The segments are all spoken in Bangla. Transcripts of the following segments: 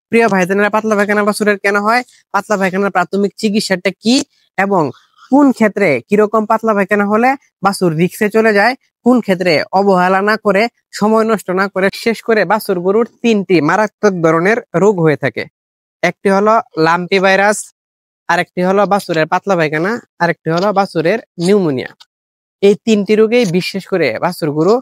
প্রিয় ভাইজানেরা, পাতলা পায়খানা বাছুরের কেন হয়, পাতলা পায়খানার প্রাথমিক চিকিৎসাটা কি, এবং কোন ক্ষেত্রে কিরকম পাতলা পায়খানা হলে বাছুর রিক্সে চলে যায়, কোন ক্ষেত্রে অবহেলা না করে, সময় নষ্ট না করে, শেষ করে বাছুর গরুর 3টি মারাত্মক ধরনের রোগ হয়ে থাকে। একটি হলো লাম্পি ভাইরাস, আরেকটি হলো বাছুরের পাতলা পায়খানা, আরেকটি হলো বাছুরের নিউমোনিয়া। এই 3টি রোগেই বিশেষ করে বাছুর গরু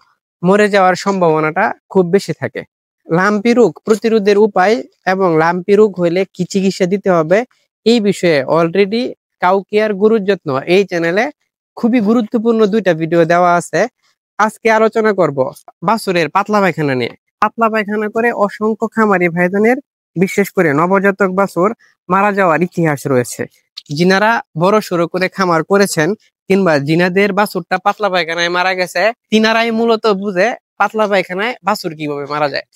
মরে যাওয়ার সম্ভাবনাটা খুব বেশি থাকে। লাম্পি রোগ প্রতিরোধের উপায় এবং লাম্পি রোগ হইলে কি চিকিৎসা দিতে হবে, এই বিষয়ে অলরেডি কাউকেয়ার গরুর যত্ন এই চ্যানেলে খুবই গুরুত্বপূর্ণ 2টা ভিডিও দেওয়া আছে। আজকে আলোচনা করব বাছুরের পাতলা পায়খানা নিয়ে। পাতলা পায়খানা করে অসংখ্য খামারি ভাইজানের, বিশেষ করে নবজাতক বাছুর মারা যাওয়ার ইতিহাস রয়েছে। যিনারা বড় সড়ো করে খামার করেছেন কিংবা যিনাদের বাছুরটা পাতলা পায়খানায় মারা গেছে, তিনারাই মূলত বুঝে পাতলা পায়খানায় বাছুর কিভাবে মারা যায়।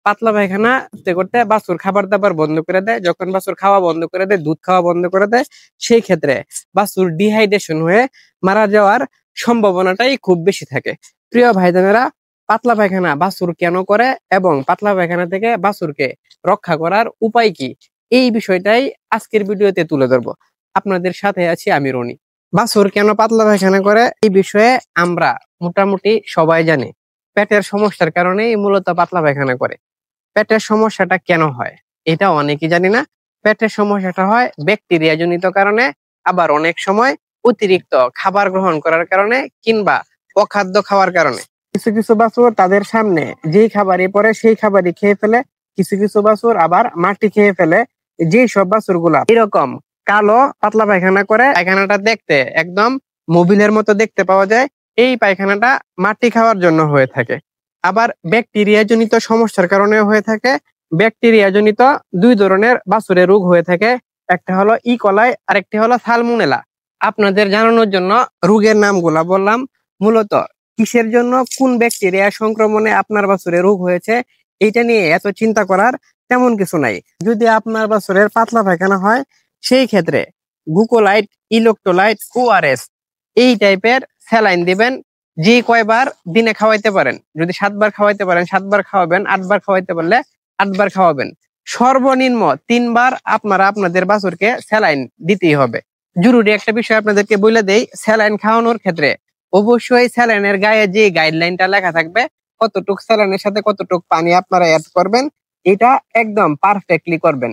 পাতলা পায়খানা করতে করতে বাছুর খাবার দাবার বন্ধ করে দেয়। যখন বাছুর খাওয়া বন্ধ করে দেয়, দুধ খাওয়া বন্ধ করে দেয়, সেই ক্ষেত্রে বাছুর ডিহাইড্রেশন হয়ে মারা যাওয়ার সম্ভাবনাটাই খুব বেশি থাকে। প্রিয় ভাইজানেরা, পাতলা পায়খানা বাছুর কেন করে এবং পাতলা পায়খানা থেকে বাছুরকে রক্ষা করার উপায় কি, এই বিষয়টাই আজকের ভিডিওতে তুলে ধরবো। আপনাদের সাথে আছি আমি রনি। বাছুর কেন পাতলা পায়খানা করে, এই বিষয়ে আমরা মোটামুটি সবাই জানি। পেটের সমস্যার কারণেই মূলত পাতলা পায়খানা করে। পেটের সমস্যাটা কেন হয় এটা অনেকেই জানি না। পেটের সমস্যাটা হয় ব্যাকটেরিয়া জনিত কারণে, আবার অনেক সময় অতিরিক্ত খাবার গ্রহণ করার কারণে কিংবা অখাদ্য খাওয়ার কারণে। কিছু কিছু বাছুর তাদের সামনে যেই খাবারই পড়ে সেই খাবারই খেয়ে ফেলে, কিছু কিছু বাছুর আবার মাটি খেয়ে ফেলে। যেই সব বাছুর গুলা এরকম কালো পাতলা পায়খানা করে, পায়খানাটা দেখতে একদম মোবিলের মতো দেখতে পাওয়া যায়, এই পায়খানাটা মাটি খাওয়ার জন্য হয়ে থাকে। আবার ব্যাকটেরিয়া জনিত সমস্যার কারণে হয়ে থাকে। ব্যাকটেরিয়া জনিত 2 ধরনের বাছুরের রোগ হয়ে থাকে, একটা হলো ইকোলাই আর একটি হলো সালমোনেলা। আপনাদের জানানোর জন্য রোগের নামগুলা বললাম। মূলত কিসের জন্য, কোন ব্যাকটেরিয়া সংক্রমণে আপনার বাছুরের রোগ হয়েছে, এইটা নিয়ে এত চিন্তা করার তেমন কিছু নাই। যদি আপনার বাছুরের পাতলা পায়খানা হয়, সেই ক্ষেত্রে গ্লুকোলাইট, ইলেক্ট্রোলাইট, ওআরএস এই টাইপের স্যালাইন দিবেন। যে কয়বার দিনে খাওয়াইতে পারেন, যদি 7 বার খাওয়াইতে পারেন 7 বার খাওয়াবেন, 8 বার খাওয়াইতে পারলে 8 বার খাওয়াবেন। সর্বনিম্ন 3 বার আপনারা আপনাদের বাছুরকে স্যালাইন দিতেই হবে। জরুরি একটা বিষয় আপনাদেরকে বলে দেই, স্যালাইন খাওয়ানোর ক্ষেত্রে অবশ্যই স্যালাইনের গায়ে যে গাইডলাইনটা লেখা থাকবে, কতটুক স্যালাইনের সাথে কতটুক পানি আপনারা অ্যাড করবেন, এটা একদম পারফেক্টলি করবেন।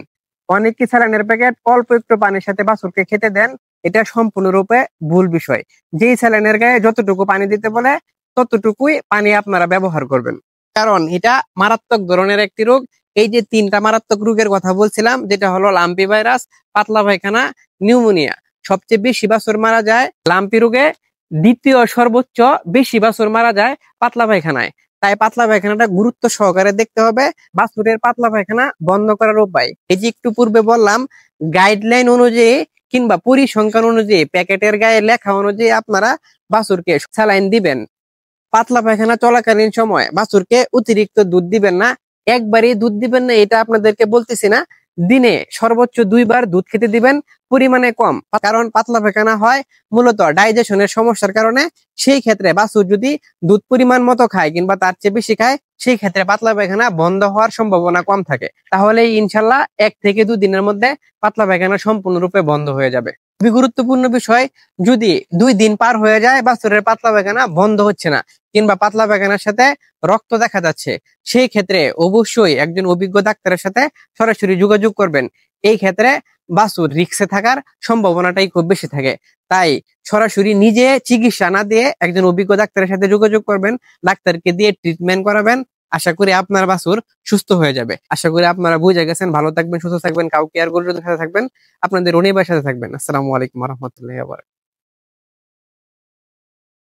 অনেকে স্যালাইনের প্যাকেট অল্প একটু পানির সাথে বাছুরকে খেতে দেন, এটা সম্পূর্ণরূপে ভুল বিষয়। যেই স্যালাইনের গায়ে যতটুকু পানি দিতে বলে ততটুকুই পানি আপনারা ব্যবহার করবেন, কারণ এটা মারাত্মক ধরনের একটি রোগ। এই যে 3টা মারাত্মক রোগের কথা বলছিলাম, যেটা হলো লাম্পি ভাইরাস, পাতলা পায়খানা, নিউমোনিয়া, সবচেয়ে বেশি বাছুর মারা যায় লাম্পি রোগে, দ্বিতীয় সর্বোচ্চ বেশি বাছুর মারা যায় পাতলা পায়খানায়। তাই পাতলা পায়খানাটা গুরুত্ব সহকারে দেখতে হবে। বাছুরের পাতলা পায়খানা বন্ধ করার উপায়, এই যে একটু পূর্বে বললাম, গাইডলাইন অনুযায়ী কিংবা পরিসংখ্যান অনুযায়ী, প্যাকেটের গায়ে লেখা অনুযায়ী আপনারা বাছুরকে স্যালাইন দিবেন। পাতলা পায়খানা চলাকালীন সময় বাছুরকে অতিরিক্ত দুধ দিবেন না, একবারই দুধ দিবেন না, এটা আপনাদেরকে বলতেছি না। দিনে সর্বোচ্চ 2 বার দুধ খেতে দিবেন, পরিমাণে কম। কারণ পাতলা পায়খানা হয় মূলত ডাইজেশনের সমস্যার কারণে। সেই ক্ষেত্রে বাছুর যদি দুধ পরিমাণ মতো খায় কিংবা তার চেয়ে বেশি খায়, সেই ক্ষেত্রে পাতলা পায়খানা বন্ধ হওয়ার সম্ভাবনা কম থাকে। তাহলে ইনশাল্লাহ 1 থেকে 2 দিনের মধ্যে পাতলা পায়খানা সম্পূর্ণরূপে বন্ধ হয়ে যাবে। খুবই গুরুত্বপূর্ণ বিষয়, যদি 2 দিন পার হয়ে যায় বাছুরের পাতলা পায়খানা বন্ধ হচ্ছে না কিংবা পাতলা পায়খানার সাথে রক্ত দেখা যাচ্ছে, সেই ক্ষেত্রে অবশ্যই একজন অভিজ্ঞ ডাক্তারের সাথে সরাসরি যোগাযোগ করবেন। এই ক্ষেত্রে বাছুর রিস্কে থাকার সম্ভাবনাটাই খুব বেশি থাকে। তাই সরাসরি নিজে চিকিৎসা না দিয়ে একজন অভিজ্ঞ ডাক্তারের সাথে যোগাযোগ করবেন, ডাক্তারকে দিয়ে ট্রিটমেন্ট করাবেন। আশা করি আপনার বাছুর সুস্থ হয়ে যাবে। আশা করি আপনারা বুঝে গেছেন। ভালো থাকবেন, সুস্থ থাকবেন, কাউকেয়ার গরুর সাথে থাকবেন, আপনাদের রনি ভাইয়ের সাথে থাকবেন। আসসালামু আলাইকুম ওয়া রাহমাতুল্লাহি ওয়া বারাকাতুহু।